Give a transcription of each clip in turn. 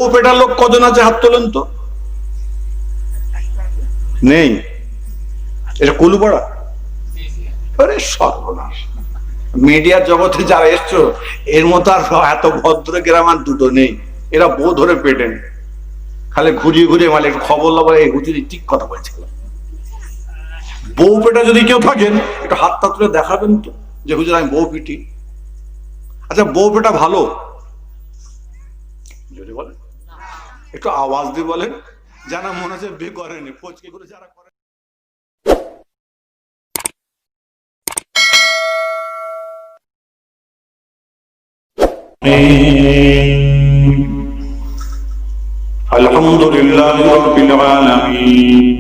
বউ পেটার লোক কজন আছে হাত তোলেন তো? নেই। এটা কুলুপাড়া? আরে সর্বনাশ! মিডিয়ার জগতে যারা এসছো এর মতো আর এত ভদ্র গ্রাম আর দুটো নেই। এরা বউ ধরে পেটেন, খালি ঘুরিয়ে ঘুরিয়ে মানে একটু খবর লবার এই হুজুরি ঠিক কথা বলছিল। বউ পেটা যদি কেউ থাকেন একটু হাতটা তুলে দেখাবেন তো যে হুজুর আমি বউ পিটি। আচ্ছা বউ পেটা ভালো যদি বলেন, একটু আওয়াজ দিয়ে বলেন, যারা মনে হচ্ছে বিয়ে করেনি পচকে করে যারা করে। আলহামদুলিল্লাহ রাব্বিল আলামিন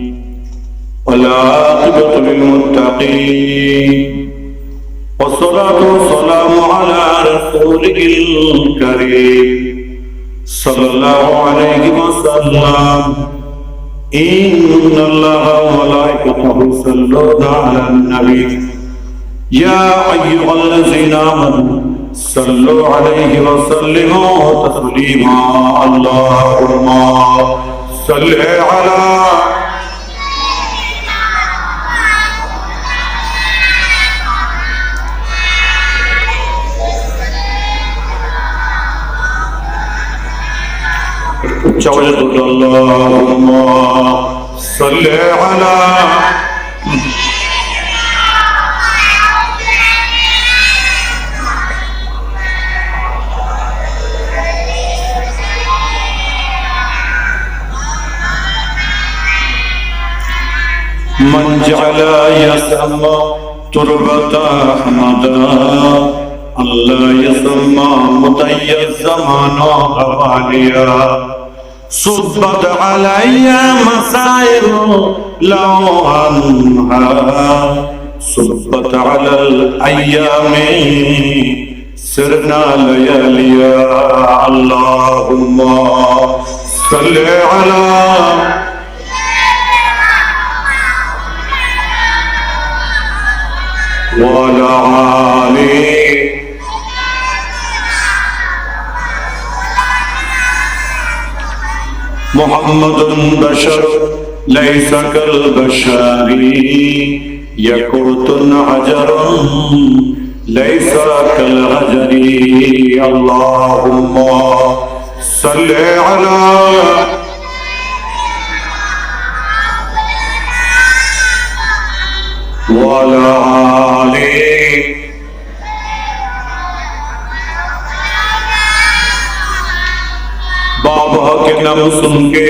ওয়াল আকিবাতু লিল মুত্তাকিন والصلاة والسلام على رسوله الكريم صلى الله عليه وسلم إن الله وملائكته يصلون على النبي يا أيها الذين آمنوا صلوا عليه وسلموا تسليما اللهم صل على اللهم صل على من جعل يسمى تربة أحمدا الله يسمى مضي الزمان غواليا صبت علي مسائر لو عنها صبت على الأيام سرنا لياليا اللهم صل على وعلى آله محمد بشر ليس كالبشر يقوت حجر ليس كالحجر اللهم صل على وعلى آله बाबा के नाम सुन के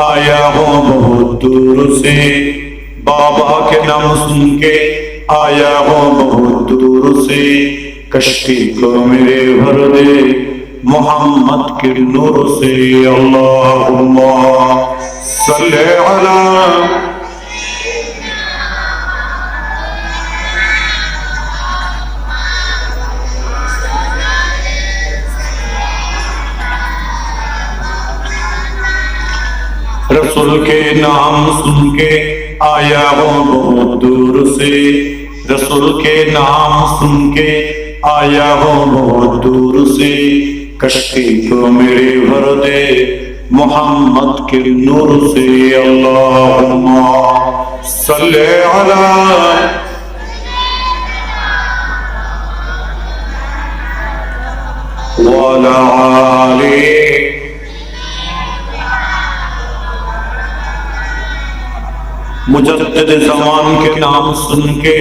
आया हूँ बहुत दूर से बाबा के नाम सुन के आया हूँ बहुत दूर से कश्ती को मेरे भर दे मोहम्मद के नूर से अल्लाहुम्मा सल्ले अला रसूल के नाम सुन के आया हूँ बहुत दूर से रसूल के नाम सुन के आया हूँ बहुत दूर से कश्ती को मेरे भर दे मोहम्मद के नूर से अल्लाहुम्मा सल्ले अला वअला आलिही मुजद्दिद ज़मान के नाम सुन के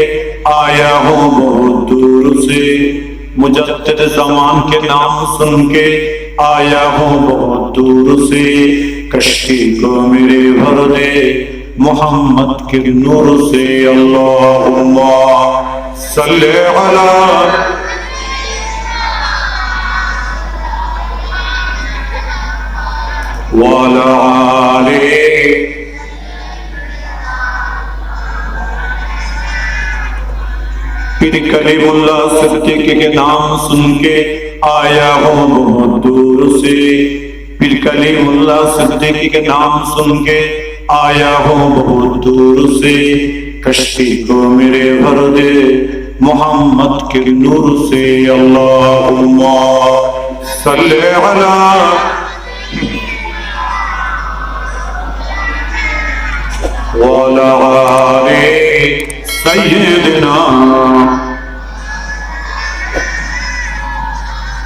आया हूँ बहुत दूर से मुजद्दिद ज़मान के नाम सुन के आया हूँ बहुत दूर से कश्ती को मेरे भर दे मोहम्मद के नूर से अल्लाहुम्मा सल्ले अला वअला आलिही पीर कलीमुल्लाह सिद्दीक के नाम सुन के आया हूँ बहुत दूर से पीर कलीमुल्लाह सिद्दीक के नाम सुन के आया हूँ बहुत दूर से कश्ती को मेरे भर दे मोहम्मद के नूर से अल्लाहुम्मा सल्ले अला سيدنا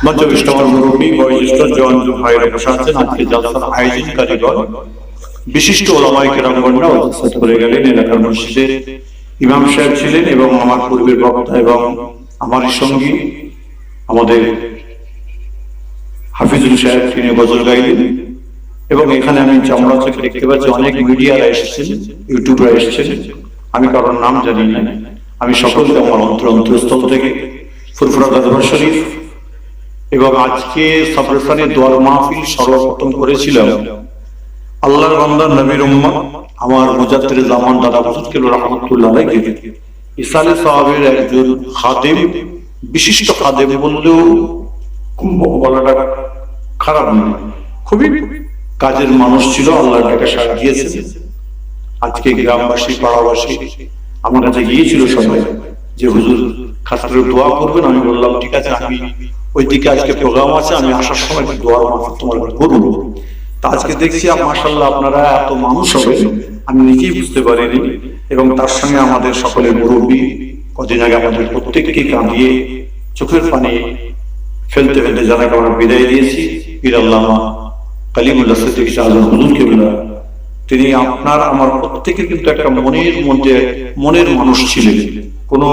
মঞ্চবিষ্ট আমার মুরব্বী বয়োজ্যেষ্ঠ জওয়ান ভাইরা বসে আছেন। আজকে জলসার আয়োজন কারিগর বিশিষ্ট ওলামায়ে কেরামগণরা উপস্থিত করে গেলেন। এলাকার মসজিদের ইমাম সাহেব ছিলেন এবং আমার পূর্বের বক্তা এবং আমার সঙ্গী আমাদের হাফিজুল সাহেব তিনি গজল গাইলেন। এবং এখানে আমি চামড়া থেকে দেখতে পাচ্ছি অনেক মিডিয়ারা এসেছেন, ইউটিউবরা এসেছেন। আমি কারোর নাম জানি না, আমি সকলকে আমার অন্তরস্থল থেকে ফুরফুরা দরবার শরীফ এবং আজকে সবরস্থানে দোয়ার মাহফিল সর্বপ্রথম করেছিলাম আল্লাহর বান্দা নবীর উম্মত আমার মুজাদ্দিদ জামান দাদা হুজুর কেবলা রাহমাতুল্লাহ আলাইহি ইসালে সাহাবের একজন খাদেম, বিশিষ্ট খাদেম বললেও বলাটা খারাপ নয়, খুবই কাজের মানুষ ছিল। আল্লাহর ডাকে সাড়া দিয়েছে। আজকে গ্রামবাসী পাড়াবাসী আমার কাছে গিয়েছিল সবাই যে হুজুর খাস করে দোয়া করবেন। আমি বললাম ঠিক আছে, আমি ওইদিকে আজকে প্রোগ্রাম আছে, আমি আসার সময় দোয়ার মাহফিল তোমার করবো। তা আজকে দেখছি মাশাআল্লাহ আপনারা এত মানুষ হবে আমি নিজেই বুঝতে পারিনি। এবং তার সঙ্গে আমাদের সকলের মুরব্বী কদিন আগে আমাদের প্রত্যেককে কাঁদিয়ে চোখের পানি ফেলতে ফেলতে যারা আমরা বিদায় দিয়েছি পীর আল্লামা কালিমুল্লাহ সিদ্দিকী শাহ হুজুর কেবলা, তিনি আপনার আমার প্রত্যেকের কিন্তু একটা মনের মধ্যে মনের মানুষ ছিলেন। কোনো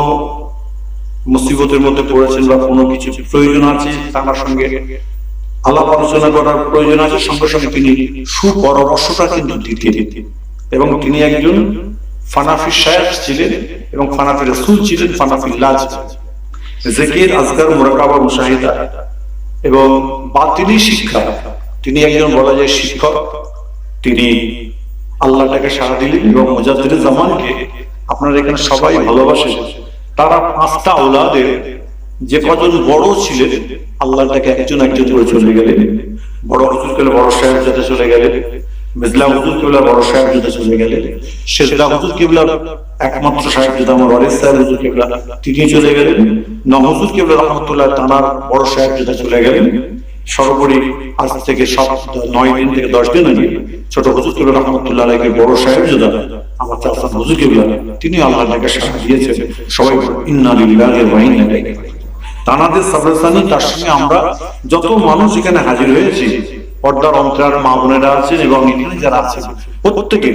মুসিবতের মধ্যে পড়েছেন বা কোনো কিছু প্রয়োজন আছে তার সঙ্গে আলাপ আলোচনা করার প্রয়োজন আছে, সঙ্গে সঙ্গে তিনি সুপরামর্শটা কিন্তু দিতেন। এবং তিনি একজন ফানাফি শায়েখ ছিলেন এবং ফানাফি রাসূল ছিলেন, ফানাফিল্লাহ ছিলেন। জিকির, আজকার, মুরাকাবা, মুশাহিদা এবং বাতিনি শিক্ষা তিনি একজন বলা যায় শিক্ষক। তিনি আল্লাহটাকে সাড়া দিলেন এবং মুজাদ্দিদ জামানকে আপনারা এখানে সবাই ভালোবাসেন। তারা 5টা আওলাদের যে কজন বড় ছিলেন আল্লাহটাকে একজন একজন করে চলে গেলেন। বড় হুজুর কেবলা বড় সাহেব যাতে চলে গেলেন, মিজলা হুজুর কেবলা বড় সাহেব যাতে চলে গেলেন, শেষদা হুজুর কেবলা একমাত্র সাহেব যাতে আমার ওয়ারিস সাহেব হুজুর কেবলা তিনি চলে গেলেন, হুজুর কেবলা রহমতুল্লাহ তানার বড় সাহেব যাতে চলে গেলেন। সর্বোপরি আজ থেকে 9 দিন থেকে 10 দিন আগে ছোট হুজুর কেবলা রহমতুল্লাহ আলাইহি বড় সাহেব যাদা আমার চাচা হুজুর কেবলা তিনি আল্লাহকে সাড়া দিয়েছেন। সবাই ইন্না লিল্লাহি ওয়া ইন্না ইলাইহি রাজিউন। তানাদের সাবরাসানি তার সঙ্গে আমরা যত মানুষ এখানে হাজির হয়েছি, পর্দার অন্তরার মা বোনেরা আছেন এবং এখানে যারা আছেন প্রত্যেকে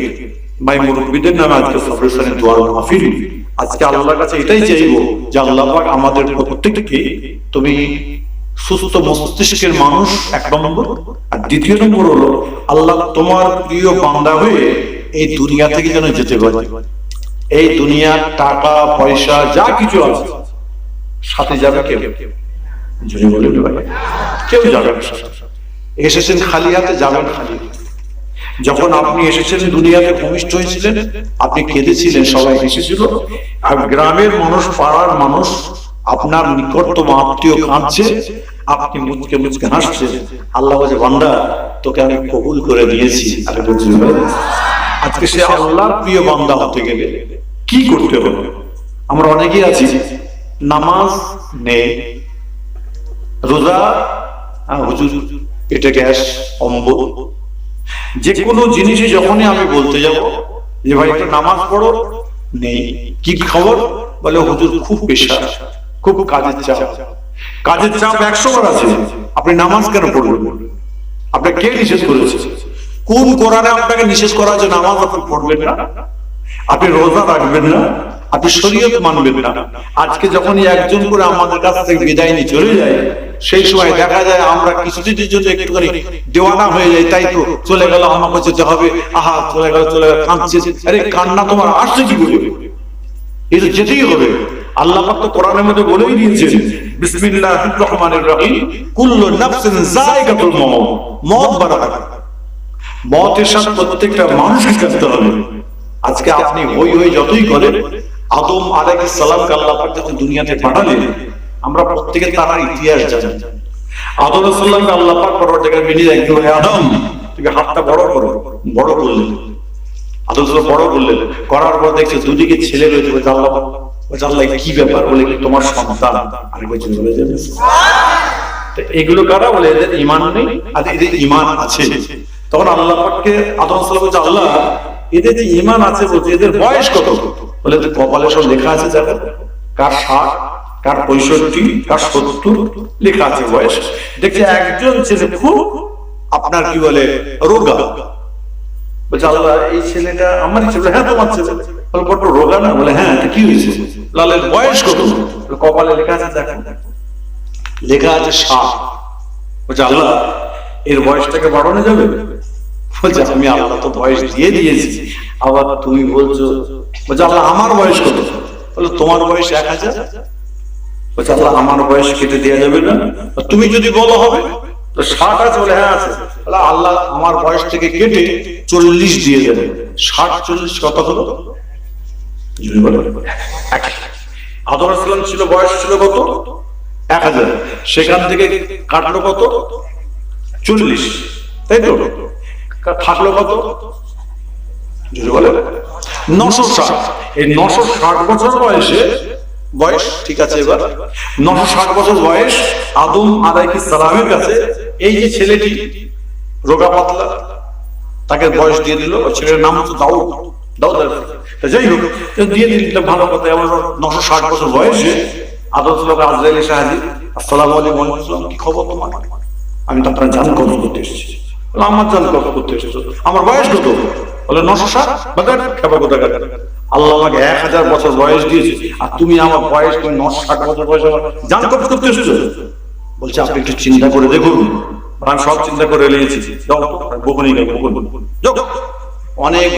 ভাই মুরব্বীদের নামে আজকে সাবরাসানি দোয়ার মাহফিল। আজকে আল্লাহর কাছে এটাই চাইবো যে আল্লাহ পাক আমাদের প্রত্যেককে তুমি সুস্থ মস্তিষ্কের মানুষ 1 নম্বর, আর 2 নম্বর হলো আল্লাহ তোমার প্রিয় বান্দা হয়ে এই দুনিয়া থেকে যেন যেতে পারে। এই দুনিয়ার টাকা পয়সা যা কিছু আছে সাথে যাবে কেউ, যদি বলে কেউ যাবে না। এসেছেন খালি হাতে, যাবেন খালি হাতে। যখন আপনি এসেছেন দুনিয়াতে ভূমিষ্ঠ হয়েছিলেন আপনি কেঁদেছিলেন, সবাই এসেছিল। আর গ্রামের মানুষ, পাড়ার মানুষ, আপনার নিকটতম আত্মীয় কাঁদছে, আপনি মুচকে মুচকে হাসছেন। আল্লাহ বলে বান্দা তোকে আমি কবুল করে দিয়েছি। আরে বলছি আজকে সে আল্লাহর প্রিয় বান্দা হতে গেলে কি করতে হবে? আমরা অনেকেই আছি নামাজ নেই, রোজা হুজুর পেটে গ্যাস, অম্বল, যে কোনো জিনিসই যখনই আমি বলতে যাব যে ভাই একটু নামাজ পড়ো, নেই। কি খবর? বলে হুজুর খুব পেশা, খুব কাজের চাপ। কাজের চাপ 100 বার আছে, আপনি নামাজ কেন পড়বেন? আপনাকে কে নিষেধ করেছে? কোন কোরআনে আপনাকে নিষেধ করা আছে নামাজ আপনি পড়বেন না, আপনি রোজা রাখবেন না, আপনি শরীয়ত মানবেন না? আজকে যখনই একজন করে আমাদের কাছ থেকে বিদায় নিয়ে চলে যায়, সেই সময় দেখা যায় আমরা কিছুদিনের জন্য একটুখানি দেওয়ানা হয়ে যাই। তাই তো চলে গেল, আমাকে যেতে হবে, আহা চলে গেল চলে গেল, কাঁদছে। আরে কান্না তোমার আসছে কি করে? এই তো যেতেই হবে। আল্লাহ পাক তো কোরআনের মধ্যে বলেই দিয়েছেন বিসমিল্লাহির রহমানির রহিম, কুল্লু নাফসিন যায়িকাতুল মউত। মওত বারাকাত, মওতের সাথে প্রত্যেকটা মানুষকে কাঁদতে হবে। আজকে আপনি হই হই যতই করেন, আদম আলাইহিস সালামকে আল্লাহ পাক যখন দুনিয়াতে পাঠালেন আমরা প্রত্যেকে তার ইতিহাস জানি। আদম আলাইহিস সালামকে আল্লাহ পাক পরবর্তীকালে বিনিয়ে একজন আদম তুমি হাতটা বড় করো, বড় করলেন। আদম সালাম বড় করলেন, করার পর দেখছে দুদিকে ছেলে রয়েছে। বলে আল্লাহ পাক, বলে আল্লাহ কি ব্যাপার? বলে তোমার সন্তান। আরে বলছে বলে যাবে এগুলো কারা? বলে এদের ঈমান নেই, আর এদের ঈমান আছে। তখন আল্লাহ পাককে আদম সালাম বলছে আল্লাহ এদের যে ঈমান আছে বলছে এদের বয়স কত? বলে তো কপালে সব লেখা আছে, দেখো কার 60, কার 65, কার 70 লেখা আছে বয়স। দেখছে একজন ছেলে খুব আপনার কি বলে রোগা, বলছে আল্লাহ এই ছেলেটা আমারই ছেলে। হ্যাঁ তোমার ছেলে। বলে বড্ড রোগা না? বলে হ্যাঁ। কি হয়েছে? লালের বয়স কত? কপালে লেখা আছে, দেখো লেখা আছে 60। বলছে আল্লাহ এর বয়সটাকে বাড়ানো যাবে? বলছে আমি আল্লাহ তো বয়স দিয়ে দিয়েছি, আবার তুমি বলছো। বলছে আল্লাহ আমার বয়স কত? বলে তোমার বয়স 1000। বলছে আল্লাহ আমার বয়স কেটে দেওয়া যাবে না? তুমি যদি বলো হবে তো 60 আছে? বলে হ্যাঁ আছে। আল্লাহ আমার বয়স থেকে কেটে 40 দিয়ে দেবে। 60 40 কত হলো? আদম আলাইহিস সালাম ছিল, বয়স ছিল কত? 1000। সেখান থেকে কাটলো কত? 40, তাই তো? থাকলো কত? 960। এই 960 বছর বয়সে বয়স, ঠিক আছে এবার 960 বছর বয়স আদম আলাইহিস সালামের কাছে এই যে ছেলেটি রোগা পাতলা, তাকে বয়স দিয়ে দিল। ছেলের নাম হচ্ছে দাউদ। দাউদ যাই হোক দিয়ে দিল, ভালো কথা। এমন 960 বছর বয়সে আদম সালাম আজরাইল এসে হাজির। আসসালামু আলাইকুম। কি খবর তোমার? আমি তো আপনার জান কবজ করতে এসেছি। আমার জান কবজ করতে এসেছো? আমার বয়স কত? বলে 960। আল্লাহ আমাকে 1000 বছর বয়স দিয়েছে, আর তুমি আমার বয়স, তুমি 960 বছর বয়স জান কবজ করতে এসেছো? বলছে আপনি একটু চিন্তা করে দেখুন। আমি সব চিন্তা করে নিয়েছি। অনেক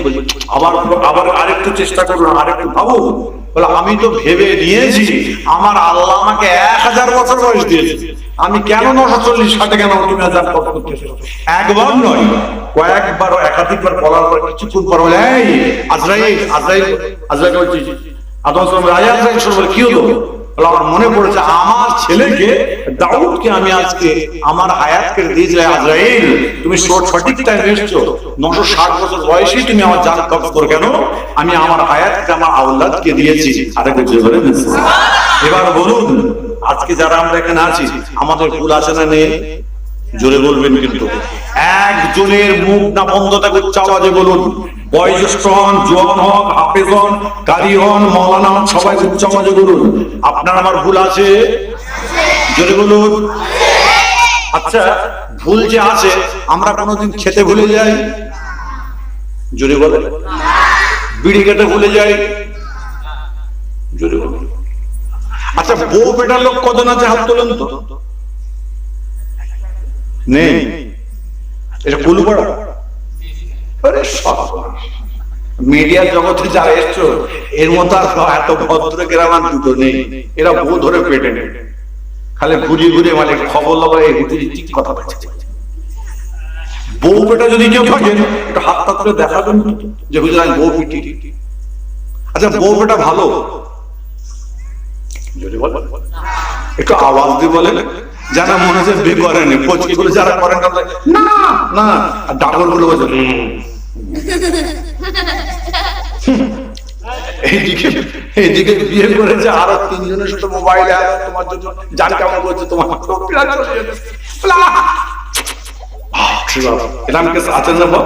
আবার আবার আরেকটু চেষ্টা করুন, আরেকটু ভাবুন। বলে আমি তো ভেবে নিয়েছি আমার আল্লাহ আমাকে 1000 বছর বয়স দিয়েছে, আমি কেন 940 60 কেন তুমি জান কবজ করতে এসেছো? একবার নয়, কয়েকবার, একাধিকবার বলার পর কিছুক্ষণ পর বলে এই আজরাইল, আজরাইল, আজরাইল বলছি আদম সালাম আজরাইল শুনে বলে কি হলো? বলে আমার মনে পড়েছে আমার ছেলেকে দাউদকে আমি আজকে আমার হায়াত করে দিয়েছি। আজরাইল তুমি সঠিক টাইম এসেছো, 960 বছর বয়সে তুমি আমার জান কবজ করো কেন? আমি আমার হায়াতকে আমার আওলাদকে দিয়েছি। আরেকটু জোরে বলেন এবার বলুন, আজকে যারা আমরা এখানে আছি আমাদের ভুল আছে না নেই? জোরে বলবেন কিন্তু। একজনের মুখ না বন্ধ থাকে, উচ্চ আওয়াজে বলুন। বয়োজ্যেষ্ঠ হন, জোয়ান হন, হাফেজ হন, কারি হন, মাওলানা হন, সবাই উচ্চ আওয়াজে বলুন আপনার আমার ভুল আছে। জোরে বলুন। আচ্ছা ভুল যে আছে আমরা কোনোদিন খেতে ভুলে যাই? জোরে বলেন। বিড়ি খেতে ভুলে যাই? জোরে বলুন। আচ্ছা বউ বেটার লোক কজন আছে? হাত তোলেন তো। নেই? এটা কুলুপাড়া? আরে মিডিয়ার জগতে যারা এসছো এর মতো আর এত ভদ্র গ্রাম দুটো নেই। এরা বউ ধরে পেটে নেই, খালি ঘুরিয়ে ঘুরিয়ে মানে খবর লগায় ঠিক কথা বলছে। বউ পেটা যদি কেউ থাকেন একটু হাত হাত করে দেখাবেন যে বুঝলেন আমি বউ পিটি। আচ্ছা বউ পেটা ভালো? একটু আওয়াজ দিয়ে বলেন। যারা মনে হচ্ছে বে করেন, কোচকি গুলো যারা করেন না না, আর ডাবল গুলো বলছে এইদিকে বিয়ে করেছে আরো 3 জনের সাথে মোবাইলে তোমার জন্য জান কেমন করছে তোমার আছেন না।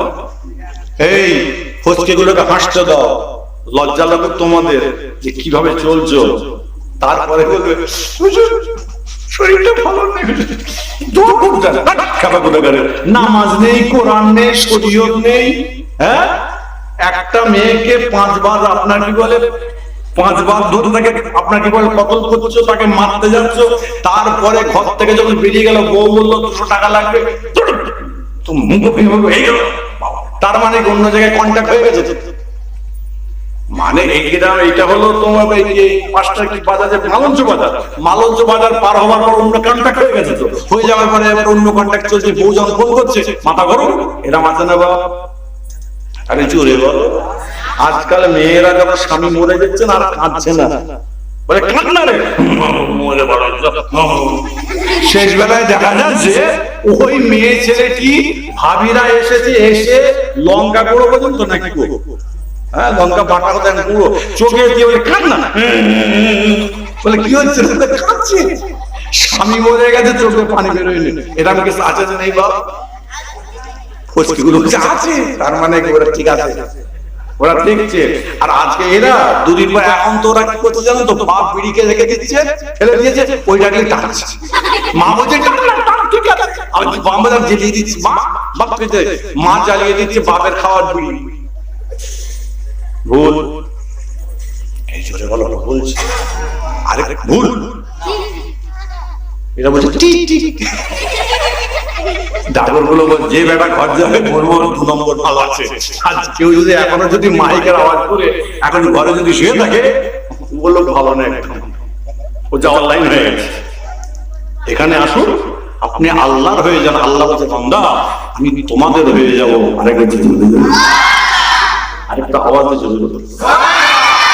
এই কোচকি গুলোকে হাসতে দাও, লজ্জা লাগে তোমাদের যে কিভাবে চলছো। তারপরে বলবে শরীরটা ভালো নেই, নামাজ নেই, কোরআন নেই, শরীয়ত নেই। হ্যাঁ একটা মেয়েকে 5 বার আপনার কি বলে 5 বার ধরে তাকে আপনার কি বলে কতল করছো, তাকে মারতে যাচ্ছ। তারপরে ঘর থেকে যখন বেরিয়ে গেল বউ বললো 200 টাকা লাগবে, তার মানে অন্য জায়গায় কন্ট্যাক্ট হয়ে গেছে। মানে এইটা হলো তোমার এই 5টা কি বাজার, মালঞ্চ বাজার পার হওয়ার পর অন্য কন্ট্যাক্ট হয়ে গেছে। তো হয়ে যাওয়ার পরে এবার অন্য কন্ট্যাক্ট চলছে, বউ যখন ফোন করছে মাথা গরম, এরা মাথা নেবা। আরে জোরে বলো। আজকাল মেয়েরা যখন স্বামী মরে যাচ্ছে না আর কাঁদছে না, বলে কান্না রে মরে বড়। শেষ বেলায় দেখা যাচ্ছে ওই মেয়ে ছেলেটি ভাবিরা এসেছে, এসে লঙ্কা গুঁড়ো পর্যন্ত নাকি হ্যাঁ লঙ্কা বাটা কথা পুরো চোখে দিয়ে বলে কান্না। বলে কি হচ্ছে? কাঁদছে, স্বামী মরে গেছে, চোখে পানি বেরোয়নি। এটা আমি কিছু আছে নেই বাপ? আছে, তার মানে ঠিক আছে। ওরা দেখছে। আর আজকে এরা দুদিন পর এখন তো ওরা কি করতে জানো তো, বাপ বিড়িকে রেখে দিচ্ছে, ফেলে দিয়েছে, ওইটাকে টানছে। মা বলছে বাবা জ্বালিয়ে দিচ্ছে, মা জ্বালিয়ে দিচ্ছে বাপের খাওয়ার বিড়ি। ভুল, এই জোরে বলো বলছে, আরে ভুল। এরা বলছে ডাগর গুলো যে বেটা ঘর যাবে বলবো 2 নম্বর ভালো আছে। আর কেউ যদি এখনো যদি মাইকের আওয়াজ করে এখন ঘরে যদি শুয়ে থাকে বললো ভালো না, একদম ও যাওয়ার লাইন হয়ে গেছে। এখানে আসুন, আপনি আল্লাহর হয়ে যান। আল্লাহ বলছে বান্দা আমি তোমাদের হয়ে যাবো। আরেকটা আওয়াজ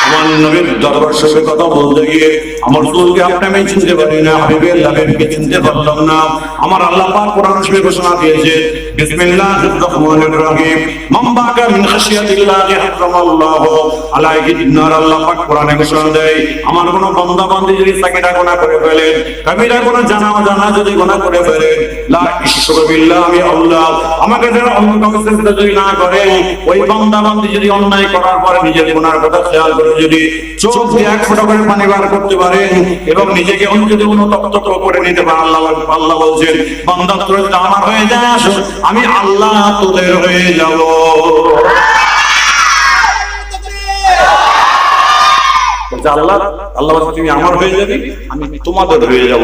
আমার নবীর দরবার শরীফের কথা বলতে গিয়ে আমার রাসূলকে আমি চিনতে পারি না, হাবিবের নবীকে চিনতে পারলাম না। আমার আল্লাহ পাক কোরআন শরীফে ঘোষণা দিয়েছে, বিসমিল্লাহির রহমানির রহিম, মান বাকা মিন খাশিয়াতিল্লাহি হারামাল্লাহু আলাইহি নার। আল্লাহ পাক কোরআনে ঘোষণা দেয়, আমার কোন বান্দা বান্দি যদি সাকিরা গুনাহ করে ফেলে, কবিরা গুনাহ জানা অজানা যদি গুনাহ করে ফেলে, লা ইশরাকু বিল্লাহি, আল্লাহ আমাকে যারা অন্য কাউকে সিজদা যদি না করে, ওই বান্দা বান্দি যদি অন্যায় করার পরে নিজের গুনাহের কথা খেয়াল করে যদি চোখ দিয়ে 1 ফোঁটা করে পানি বার করতে পারে এবং নিজেকে যদি অনুতপ্ত করে নিতে পারে, আল্লাহ বলছেন বান্দা তোরা যদি আমার হয়ে যাস আমি আল্লাহ তোদের হয়ে যাব। আল্লাহ বলছে তুমি আমার হয়ে যাবে, আমি তোমাদের হয়ে যাব।